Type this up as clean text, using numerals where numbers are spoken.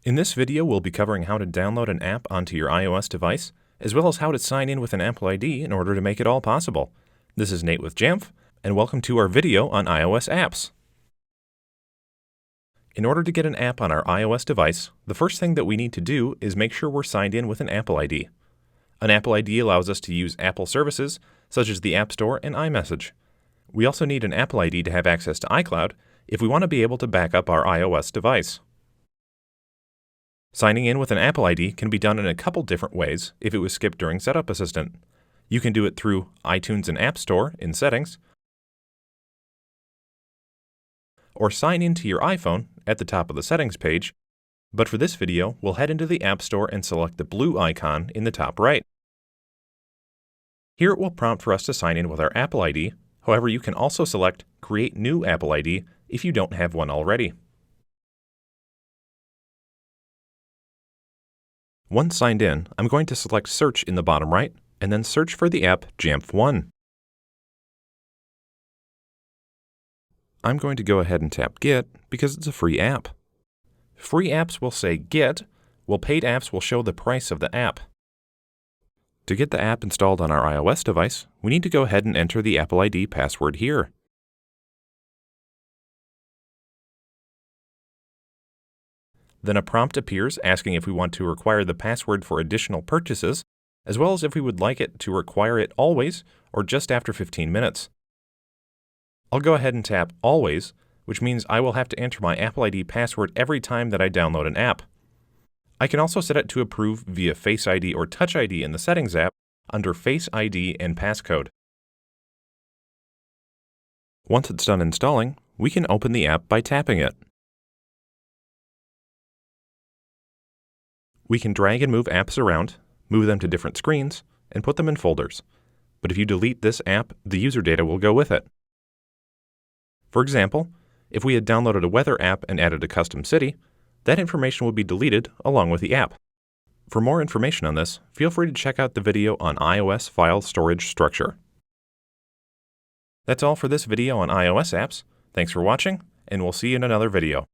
In this video, we'll be covering how to download an app onto your iOS device, as well as how to sign in with an Apple ID in order to make it all possible. This is Nate with Jamf, and welcome to our video on iOS apps. In order to get an app on our iOS device, the first thing that we need to do is make sure we're signed in with an Apple ID. An Apple ID allows us to use Apple services, such as the App Store and iMessage. We also need an Apple ID to have access to iCloud if we want to be able to back up our iOS device. Signing in with an Apple ID can be done in a couple different ways if it was skipped during Setup Assistant. You can do it through iTunes and App Store in Settings, or sign into your iPhone at the top of the Settings page, but for this video, we'll head into the App Store and select the blue icon in the top right. Here it will prompt for us to sign in with our Apple ID. However, you can also select Create New Apple ID if you don't have one already. Once signed in, I'm going to select Search in the bottom right, and then search for the app Jamf 1. I'm going to go ahead and tap Get because it's a free app. Free apps will say Get, while paid apps will show the price of the app. To get the app installed on our iOS device, we need to go ahead and enter the Apple ID password here. Then a prompt appears asking if we want to require the password for additional purchases, as well as if we would like it to require it always or just after 15 minutes. I'll go ahead and tap Always, which means I will have to enter my Apple ID password every time that I download an app. I can also set it to approve via Face ID or Touch ID in the Settings app under Face ID and Passcode. Once it's done installing, we can open the app by tapping it. We can drag and move apps around, move them to different screens, and put them in folders. But if you delete this app, the user data will go with it. For example, if we had downloaded a weather app and added a custom city, that information would be deleted along with the app. For more information on this, feel free to check out the video on iOS file storage structure. That's all for this video on iOS apps. Thanks for watching, and we'll see you in another video.